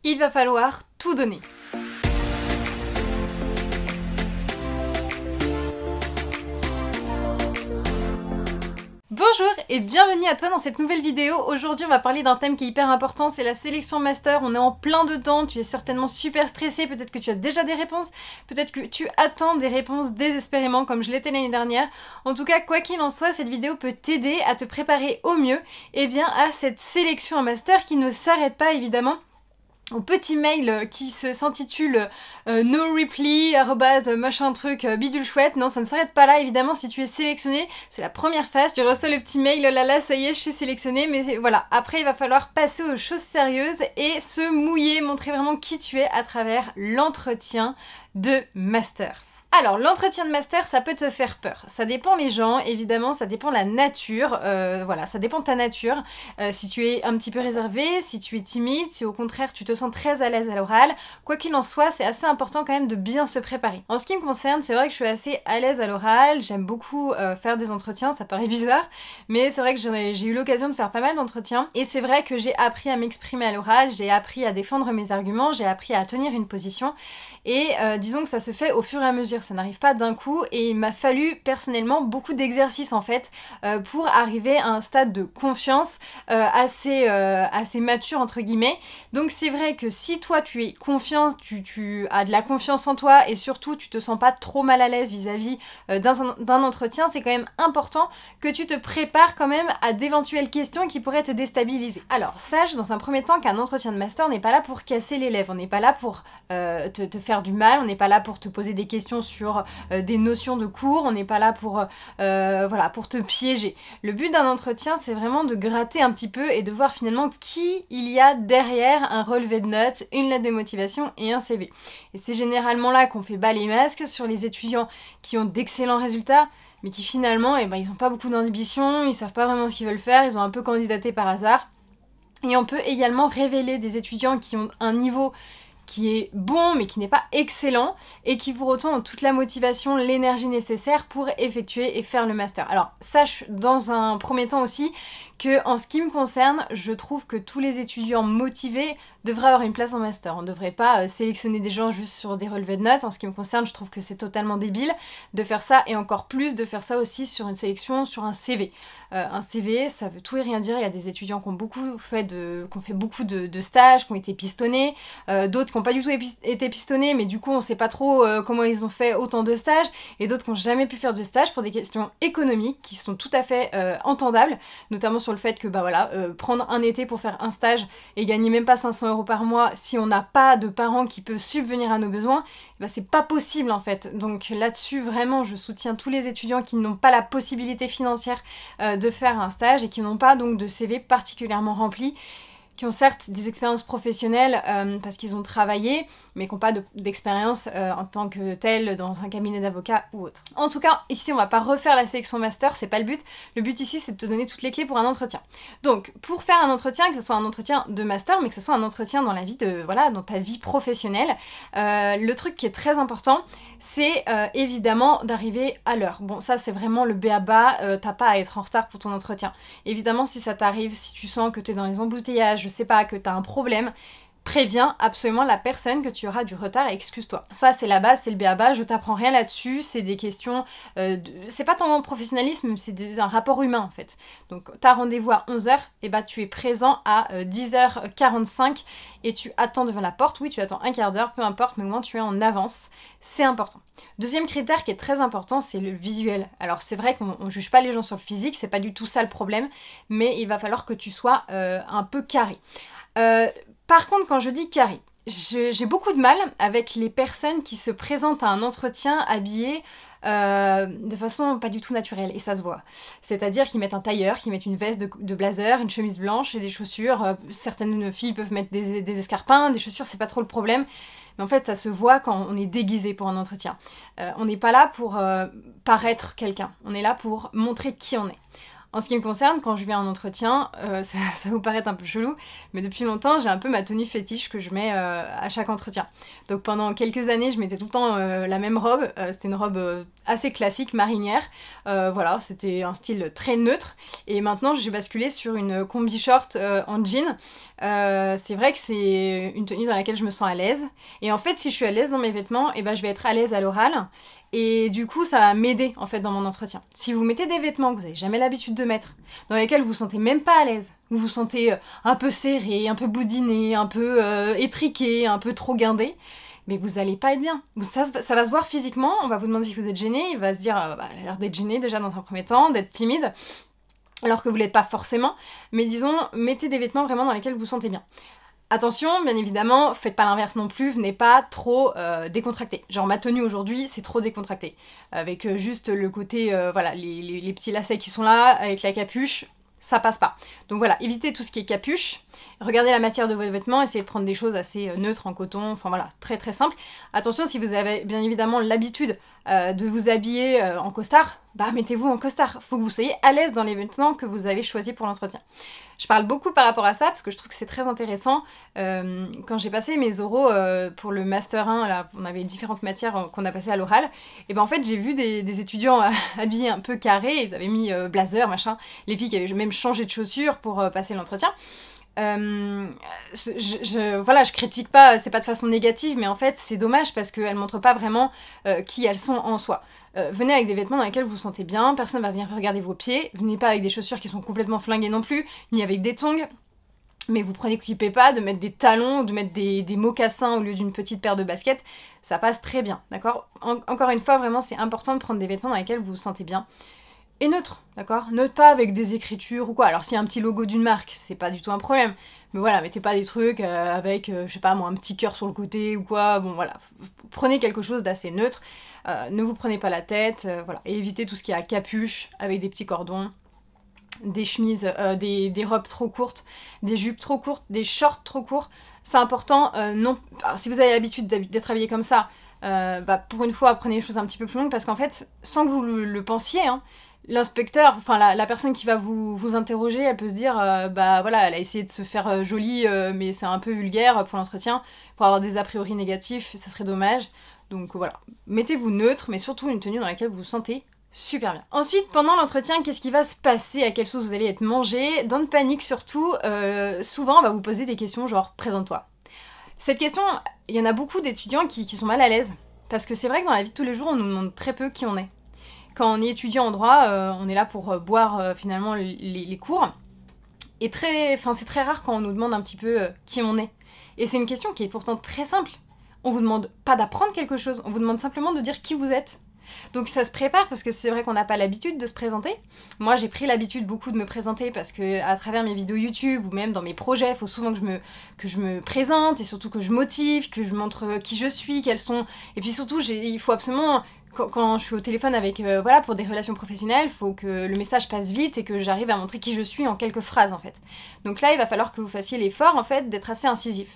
il va falloir tout donner. Bonjour et bienvenue à toi dans cette nouvelle vidéo. Aujourd'hui on va parler d'un thème qui est hyper important, c'est la sélection master. On est en plein dedans, tu es certainement super stressé, peut-être que tu as déjà des réponses, peut-être que tu attends des réponses désespérément comme je l'étais l'année dernière. En tout cas, quoi qu'il en soit, cette vidéo peut t'aider à te préparer au mieux à cette sélection en master qui ne s'arrête pas évidemment au petit mail qui s'intitule no reply machin truc bidule chouette. Non, ça ne s'arrête pas là évidemment. Si tu es sélectionné, c'est la première phase, tu reçois le petit mail, là là ça y est je suis sélectionné, mais voilà, après il va falloir passer aux choses sérieuses et se mouiller, montrer vraiment qui tu es à travers l'entretien de master. Alors, l'entretien de master, ça peut te faire peur. Ça dépend les gens, évidemment, ça dépend la nature, voilà, ça dépend de ta nature. Si tu es un petit peu réservé, si tu es timide, si au contraire tu te sens très à l'aise à l'oral, quoi qu'il en soit, c'est assez important quand même de bien se préparer. En ce qui me concerne, c'est vrai que je suis assez à l'aise à l'oral, j'aime beaucoup faire des entretiens, ça paraît bizarre, mais c'est vrai que j'ai eu l'occasion de faire pas mal d'entretiens, et c'est vrai que j'ai appris à m'exprimer à l'oral, j'ai appris à défendre mes arguments, j'ai appris à tenir une position, et disons que ça se fait au fur et à mesure. Ça n'arrive pas d'un coup et il m'a fallu personnellement beaucoup d'exercices en fait pour arriver à un stade de confiance assez mature entre guillemets. Donc c'est vrai que si toi tu es confiant, tu as de la confiance en toi et surtout tu te sens pas trop mal à l'aise vis-à-vis d'un entretien, c'est quand même important que tu te prépares quand même à d'éventuelles questions qui pourraient te déstabiliser. Alors sache dans un premier temps qu'un entretien de master n'est pas là pour casser l'élève, on n'est pas là pour te faire du mal, on n'est pas là pour te poser des questions sur des notions de cours, on n'est pas là pour, voilà, pour te piéger. Le but d'un entretien, c'est vraiment de gratter un petit peu et de voir finalement qui il y a derrière un relevé de notes, une lettre de motivation et un CV. Et c'est généralement là qu'on fait bas les masques sur les étudiants qui ont d'excellents résultats, mais qui finalement, ils n'ont pas beaucoup d'ambition, ils savent pas vraiment ce qu'ils veulent faire, ils ont un peu candidaté par hasard. Et on peut également révéler des étudiants qui ont un niveau qui est bon mais qui n'est pas excellent et qui pour autant ont toute la motivation, l'énergie nécessaire pour effectuer et faire le master. Alors sache dans un premier temps aussi que en ce qui me concerne, je trouve que tous les étudiants motivés devraient avoir une place en master. On ne devrait pas sélectionner des gens juste sur des relevés de notes. En ce qui me concerne, je trouve que c'est totalement débile de faire ça et encore plus de faire ça aussi sur une sélection, sur un CV. Un CV, ça veut tout et rien dire. Il y a des étudiants qui ont fait beaucoup de stages, qui ont été pistonnés, d'autres qui n'ont pas du tout été pistonnés, mais du coup on ne sait pas trop comment ils ont fait autant de stages, et d'autres qui n'ont jamais pu faire de stage pour des questions économiques qui sont tout à fait entendables, notamment sur le fait que prendre un été pour faire un stage et gagner même pas 500 € par mois si on n'a pas de parents qui peuvent subvenir à nos besoins, c'est pas possible en fait. Donc là-dessus vraiment je soutiens tous les étudiants qui n'ont pas la possibilité financière de faire un stage et qui n'ont pas donc de CV particulièrement rempli, qui ont certes des expériences professionnelles parce qu'ils ont travaillé, mais qui n'ont pas d'expérience en tant que telle dans un cabinet d'avocat ou autre. En tout cas, ici on va pas refaire la sélection master, c'est pas le but. Le but ici c'est de te donner toutes les clés pour un entretien. Donc pour faire un entretien, que ce soit un entretien de master, mais que ce soit un entretien dans la vie dans ta vie professionnelle, le truc qui est très important, c'est évidemment d'arriver à l'heure. Bon, ça c'est vraiment le b.a.-ba, t'as pas à être en retard pour ton entretien. Évidemment, si ça t'arrive, si tu sens que t'es dans les embouteillages, je sais pas, que t'as un problème, préviens absolument la personne que tu auras du retard et excuse-toi. Ça c'est la base, c'est le b.a.-ba, je t'apprends rien là-dessus, c'est des questions, c'est pas ton professionnalisme, c'est un rapport humain en fait. Donc t'as rendez-vous à 11h, et tu es présent à 10h45 et tu attends devant la porte, oui tu attends un quart d'heure, peu importe, mais au moins tu es en avance, c'est important. Deuxième critère qui est très important, c'est le visuel. Alors c'est vrai qu'on juge pas les gens sur le physique, c'est pas du tout ça le problème, mais il va falloir que tu sois un peu carré. Par contre, quand je dis carré, j'ai beaucoup de mal avec les personnes qui se présentent à un entretien habillées de façon pas du tout naturelle, et ça se voit. C'est-à-dire qu'ils mettent un tailleur, qu'ils mettent une veste de blazer, une chemise blanche et des chaussures. Certaines filles peuvent mettre des escarpins, des chaussures, c'est pas trop le problème. Mais en fait, ça se voit quand on est déguisé pour un entretien. On n'est pas là pour paraître quelqu'un, on est là pour montrer qui on est. En ce qui me concerne, quand je vais à un entretien, ça va vous paraître un peu chelou, mais depuis longtemps, j'ai un peu ma tenue fétiche que je mets à chaque entretien. Donc pendant quelques années, je mettais tout le temps la même robe. C'était une robe assez classique, marinière. Voilà, c'était un style très neutre. Et maintenant, j'ai basculé sur une combi short en jean. C'est vrai que c'est une tenue dans laquelle je me sens à l'aise. Et en fait, si je suis à l'aise dans mes vêtements, eh ben, je vais être à l'aise à l'oral. Et du coup, ça va m'aider en fait dans mon entretien. Si vous mettez des vêtements que vous n'avez jamais l'habitude de mettre, dans lesquels vous vous sentez même pas à l'aise, vous vous sentez un peu serré, un peu boudiné, un peu étriqué, un peu trop guindé, mais vous allez pas être bien. Ça va se voir physiquement, on va vous demander si vous êtes gêné, il va se dire bah, elle a l'air d'être gêné déjà dans un premier temps, d'être timide, alors que vous l'êtes pas forcément, mais disons, mettez des vêtements vraiment dans lesquels vous vous sentez bien. Attention, bien évidemment, faites pas l'inverse non plus, venez pas trop décontracté. Genre ma tenue aujourd'hui, c'est trop décontracté. Avec juste le côté, voilà, les petits lacets qui sont là, avec la capuche, ça passe pas. Donc voilà, évitez tout ce qui est capuche, regardez la matière de vos vêtements, essayez de prendre des choses assez neutres en coton, enfin voilà, très très simple. Attention, si vous avez bien évidemment l'habitude de vous habiller en costard, bah mettez-vous en costard. Faut que vous soyez à l'aise dans les vêtements que vous avez choisis pour l'entretien. Je parle beaucoup par rapport à ça parce que je trouve que c'est très intéressant. Quand j'ai passé mes oraux pour le Master 1, là, on avait différentes matières qu'on a passées à l'oral, et ben en fait j'ai vu des étudiants habillés un peu carrés, ils avaient mis blazer, machin, les filles qui avaient même changé de chaussures pour passer l'entretien. Voilà, je critique pas, c'est pas de façon négative, mais en fait c'est dommage parce qu'elles montrent pas vraiment qui elles sont en soi. Venez avec des vêtements dans lesquels vous vous sentez bien, personne va venir regarder vos pieds, venez pas avec des chaussures qui sont complètement flinguées non plus, ni avec des tongs, mais vous préoccupez pas de mettre des talons ou de mettre des mocassins au lieu d'une petite paire de baskets, ça passe très bien, d'accord? Encore une fois, vraiment c'est important de prendre des vêtements dans lesquels vous vous sentez bien. Et neutre, d'accord? Neutre, pas avec des écritures ou quoi. Alors s'il y a un petit logo d'une marque, c'est pas du tout un problème. Mais voilà, mettez pas des trucs avec, je sais pas moi, un petit cœur sur le côté ou quoi. Bon voilà, prenez quelque chose d'assez neutre. Ne vous prenez pas la tête, voilà. Et évitez tout ce qui est à capuche, avec des petits cordons, des chemises, des robes trop courtes, des jupes trop courtes, des shorts trop courts. C'est important, non... Alors, si vous avez l'habitude d'être habillé comme ça, bah, pour une fois, prenez les choses un petit peu plus longues parce qu'en fait, sans que vous le pensiez, hein, l'inspecteur, enfin la personne qui va vous interroger, elle peut se dire bah voilà, elle a essayé de se faire jolie, mais c'est un peu vulgaire pour l'entretien, pour avoir des a priori négatifs, ça serait dommage. Donc voilà, mettez-vous neutre, mais surtout une tenue dans laquelle vous vous sentez super bien. Ensuite, pendant l'entretien, qu'est-ce qui va se passer? À quelle sauce vous allez être mangé? Don't panique surtout, souvent on va vous poser des questions genre « présente-toi ». Cette question, il y en a beaucoup d'étudiants qui sont mal à l'aise, parce que c'est vrai que dans la vie de tous les jours, on nous demande très peu qui on est. Quand on est étudiant en droit, on est là pour boire finalement les cours. Et c'est très rare quand on nous demande un petit peu qui on est. Et c'est une question qui est pourtant très simple. On vous demande pas d'apprendre quelque chose, on vous demande simplement de dire qui vous êtes. Donc ça se prépare parce que c'est vrai qu'on n'a pas l'habitude de se présenter. Moi j'ai pris l'habitude beaucoup de me présenter parce que à travers mes vidéos YouTube ou même dans mes projets, il faut souvent que je me présente et surtout que je motive, que je montre qui je suis, quels sont... Et puis surtout il faut absolument... Quand je suis au téléphone avec, voilà, pour des relations professionnelles, il faut que le message passe vite et que j'arrive à montrer qui je suis en quelques phrases en fait. Donc là, il va falloir que vous fassiez l'effort en fait d'être assez incisif.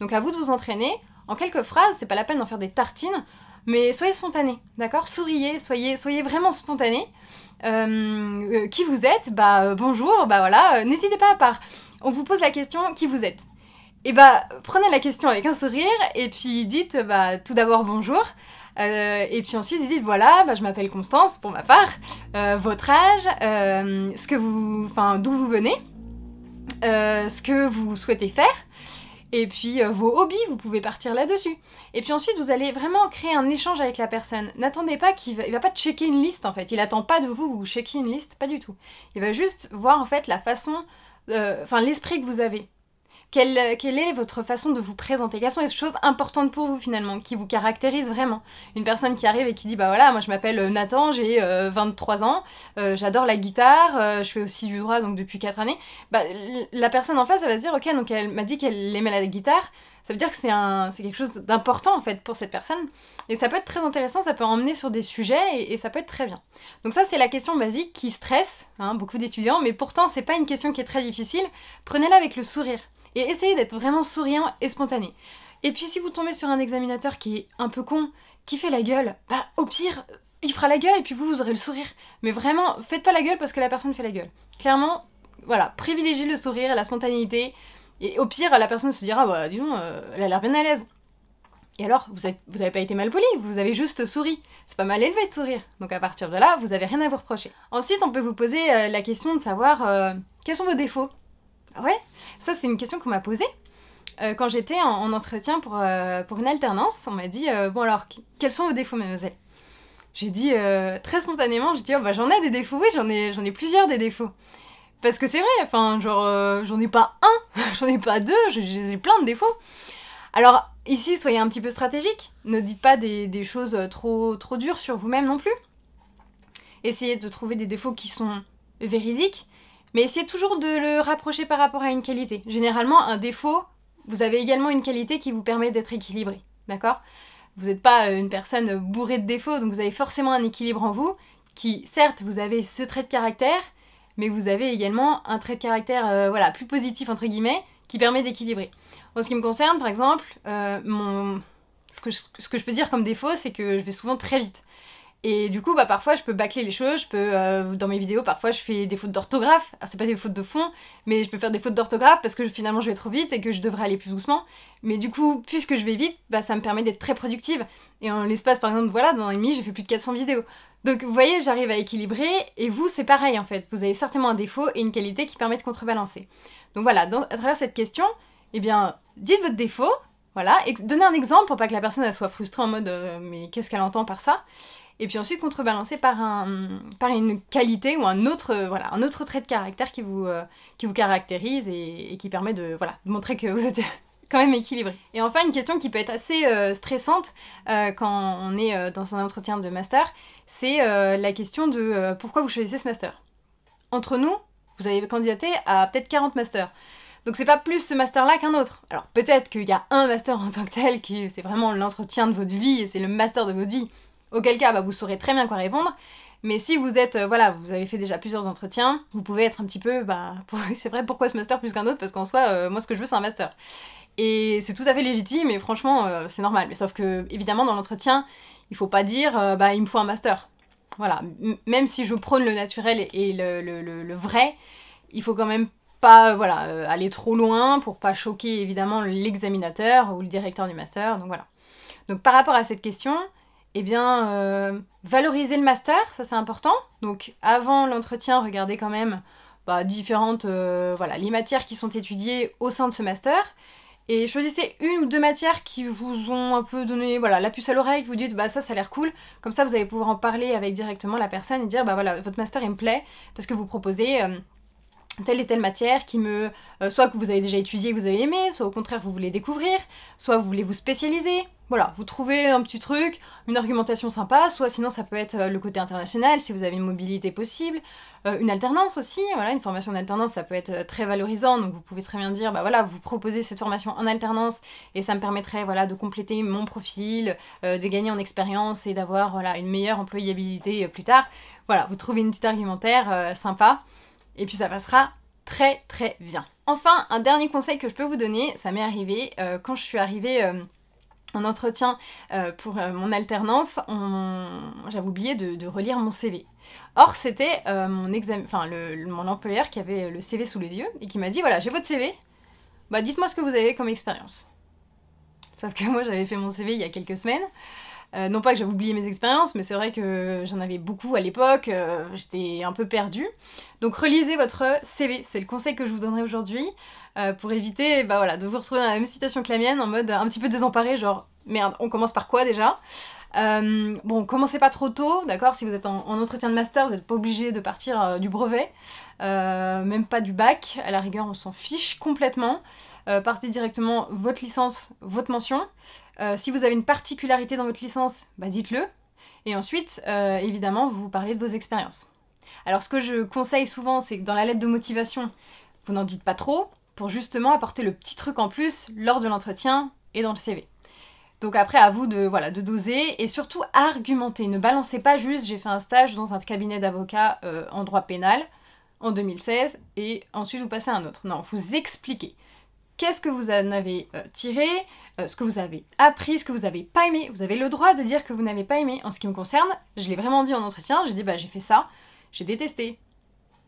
Donc à vous de vous entraîner. En quelques phrases, c'est pas la peine d'en faire des tartines, mais soyez spontané, d'accord? Souriez, soyez vraiment spontané. Qui vous êtes? Bonjour, voilà, n'hésitez pas à part. On vous pose la question, qui vous êtes? Et prenez la question avec un sourire et puis dites, tout d'abord bonjour. Et puis ensuite vous dites voilà, je m'appelle Constance pour ma part, votre âge, d'où vous venez, ce que vous souhaitez faire, et puis vos hobbies, vous pouvez partir là-dessus. Et puis ensuite vous allez vraiment créer un échange avec la personne. N'attendez pas il va pas checker une liste en fait, il attend pas de vous checker une liste, pas du tout. Il va juste voir en fait la façon, l'esprit que vous avez. Quelle est votre façon de vous présenter? Quelles sont les choses importantes pour vous finalement, qui vous caractérisent vraiment? Une personne qui arrive et qui dit bah voilà, moi je m'appelle Nathan, j'ai 23 ans, j'adore la guitare, je fais aussi du droit donc depuis 4 années. La personne en face elle va se dire ok, donc elle m'a dit qu'elle aimait la guitare, ça veut dire que c'est quelque chose d'important en fait pour cette personne. Et ça peut être très intéressant, ça peut emmener sur des sujets et ça peut être très bien. Donc ça c'est la question basique qui stresse beaucoup d'étudiants, mais pourtant c'est pas une question qui est très difficile. Prenez-la avec le sourire. Et essayez d'être vraiment souriant et spontané. Et puis si vous tombez sur un examinateur qui est un peu con, qui fait la gueule, au pire, il fera la gueule et puis vous aurez le sourire. Mais vraiment, faites pas la gueule parce que la personne fait la gueule. Clairement, voilà, privilégiez le sourire, la spontanéité. Et au pire, la personne se dira, bah dis donc, elle a l'air bien à l'aise. Et alors, vous avez pas été mal poli, vous avez juste souri. C'est pas mal élevé de sourire. Donc à partir de là, vous avez rien à vous reprocher. Ensuite, on peut vous poser la question de savoir quels sont vos défauts. Ah ouais, ça c'est une question qu'on m'a posée. Quand j'étais en entretien pour une alternance, on m'a dit bon alors, quels sont vos défauts, mademoiselle? J'ai dit très spontanément, j'ai dit oh, bah j'en ai des défauts, oui, j'en ai plusieurs des défauts. Parce que c'est vrai, enfin genre j'en ai pas un, j'en ai pas deux, j'ai plein de défauts. Alors ici, soyez un petit peu stratégique, ne dites pas des choses trop dures sur vous-même non plus. Essayez de trouver des défauts qui sont véridiques, mais essayez toujours de le rapprocher par rapport à une qualité. Généralement, un défaut, vous avez également une qualité qui vous permet d'être équilibré, d'accord? Vous n'êtes pas une personne bourrée de défauts, donc vous avez forcément un équilibre en vous, qui, certes, vous avez ce trait de caractère, mais vous avez également un trait de caractère voilà, plus positif, entre guillemets, qui permet d'équilibrer. En ce qui me concerne, par exemple, ce que je peux dire comme défaut, c'est que je vais souvent très vite. Et du coup, bah, parfois, je peux bâcler les choses, dans mes vidéos, parfois, je fais des fautes d'orthographe. Alors, c'est pas des fautes de fond, mais je peux faire des fautes d'orthographe parce que finalement, je vais trop vite et que je devrais aller plus doucement. Mais du coup, puisque je vais vite, bah, ça me permet d'être très productive. Et en l'espace, par exemple, voilà, dans un an et demi, j'ai fait plus de 400 vidéos. Donc, vous voyez, j'arrive à équilibrer, et vous, c'est pareil, en fait. Vous avez certainement un défaut et une qualité qui permet de contrebalancer. Donc voilà, à travers cette question, eh bien, dites votre défaut, voilà, et donnez un exemple pour pas que la personne elle soit frustrée en mode mais qu'est-ce qu'elle entend par ça? Et puis ensuite contrebalancer par une qualité ou un autre trait de caractère qui vous caractérise et qui permet de montrer que vous êtes quand même équilibré. Et enfin, une question qui peut être assez stressante quand on est dans un entretien de master, c'est la question de pourquoi vous choisissez ce master. Entre nous, vous avez candidaté à peut-être 40 masters. Donc c'est pas plus ce master-là qu'un autre. Alors peut-être qu'il y a un master en tant que tel qui c'est vraiment l'entretien de votre vie et c'est le master de votre vie. Auquel cas, bah, vous saurez très bien quoi répondre. Mais si vous êtes, vous avez fait déjà plusieurs entretiens, vous pouvez être un petit peu, c'est vrai, pourquoi ce master plus qu'un autre? Parce qu'en soi, moi ce que je veux c'est un master. Et c'est tout à fait légitime et franchement, c'est normal. Mais sauf que, évidemment, dans l'entretien, il faut pas dire, il me faut un master. Voilà, même si je prône le naturel et le vrai, il faut quand même pas aller trop loin pour pas choquer évidemment l'examinateur ou le directeur du master, donc voilà. Donc par rapport à cette question, eh bien, valoriser le master, ça c'est important. Donc avant l'entretien, regardez quand même différentes, les matières qui sont étudiées au sein de ce master. Et choisissez une ou deux matières qui vous ont un peu donné la puce à l'oreille, que vous dites ça a l'air cool, comme ça vous allez pouvoir en parler avec directement la personne et dire votre master il me plaît, parce que vous proposez telle et telle matière qui me... soit que vous avez déjà étudié et que vous avez aimé, soit au contraire vous voulez découvrir, soit vous voulez vous spécialiser. Voilà, vous trouvez un petit truc, une argumentation sympa, soit sinon ça peut être le côté international si vous avez une mobilité possible, une alternance aussi, voilà, une formation d'alternance ça peut être très valorisant, donc vous pouvez très bien dire vous proposez cette formation en alternance et ça me permettrait de compléter mon profil, de gagner en expérience et d'avoir une meilleure employabilité plus tard. Voilà, vous trouvez une petite argumentaire sympa. Et puis ça passera très très bien. Enfin, un dernier conseil que je peux vous donner, ça m'est arrivé quand je suis arrivée en entretien pour mon alternance, j'avais oublié de relire mon CV. Or c'était mon employeur qui avait le CV sous les yeux et qui m'a dit voilà, j'ai votre CV, dites-moi ce que vous avez comme expérience. Sauf que moi j'avais fait mon CV il y a quelques semaines. Non pas que j'avais oublié mes expériences, mais c'est vrai que j'en avais beaucoup à l'époque, j'étais un peu perdue. Donc relisez votre CV, c'est le conseil que je vous donnerai aujourd'hui, pour éviter de vous retrouver dans la même situation que la mienne, en mode un petit peu désemparé, genre merde, on commence par quoi déjà? Bon, commencez pas trop tôt, d'accord? Si vous êtes en entretien de master, vous n'êtes pas obligé de partir du brevet, même pas du bac, à la rigueur on s'en fiche complètement. Partez directement votre licence, votre mention. Si vous avez une particularité dans votre licence, dites-le. Et ensuite, évidemment, vous parlez de vos expériences. Alors ce que je conseille souvent, c'est que dans la lettre de motivation, vous n'en dites pas trop, pour justement apporter le petit truc en plus lors de l'entretien et dans le CV. Donc après, à vous de doser et surtout argumenter. Ne balancez pas juste « j'ai fait un stage dans un cabinet d'avocat en droit pénal en 2016 » et ensuite vous passez à un autre. Non, vous expliquez. Qu'est-ce que vous en avez tiré? ce que vous avez appris, ce que vous n'avez pas aimé. Vous avez le droit de dire que vous n'avez pas aimé. En ce qui me concerne, je l'ai vraiment dit en entretien, j'ai dit bah j'ai fait ça, j'ai détesté.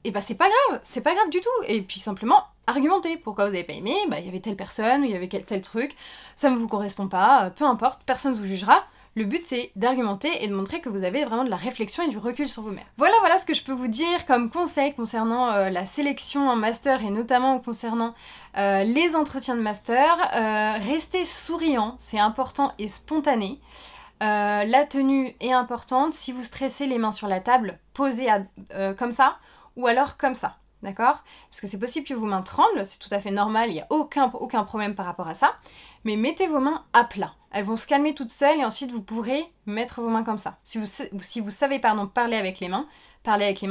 Et bah c'est pas grave du tout. Et puis simplement argumenter pourquoi vous n'avez pas aimé, bah il y avait telle personne, ou il y avait tel truc, ça ne vous correspond pas, peu importe, personne ne vous jugera. Le but c'est d'argumenter et de montrer que vous avez vraiment de la réflexion et du recul sur vous-même. Voilà ce que je peux vous dire comme conseil concernant la sélection en master et notamment concernant les entretiens de master. Restez souriant, c'est important et spontané. La tenue est importante. Si vous stressez les mains sur la table, posez comme ça ou alors comme ça. D'accord? Parce que c'est possible que vos mains tremblent, c'est tout à fait normal, il n'y a aucun problème par rapport à ça. Mais mettez vos mains à plat. Elles vont se calmer toutes seules et ensuite vous pourrez mettre vos mains comme ça. Si vous savez parler avec les mains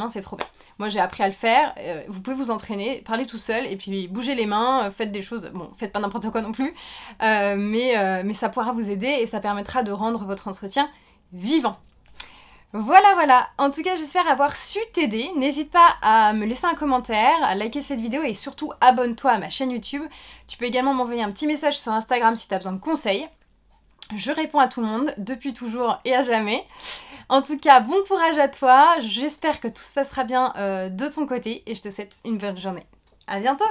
c'est trop bien. Moi j'ai appris à le faire, vous pouvez vous entraîner, parler tout seul et puis bougez les mains, faites des choses, bon faites pas n'importe quoi non plus, mais ça pourra vous aider et ça permettra de rendre votre entretien vivant. Voilà, en tout cas j'espère avoir su t'aider, n'hésite pas à me laisser un commentaire, à liker cette vidéo et surtout abonne-toi à ma chaîne YouTube. Tu peux également m'envoyer un petit message sur Instagram si tu as besoin de conseils. Je réponds à tout le monde, depuis toujours et à jamais. En tout cas, bon courage à toi, j'espère que tout se passera bien de ton côté et je te souhaite une bonne journée. À bientôt!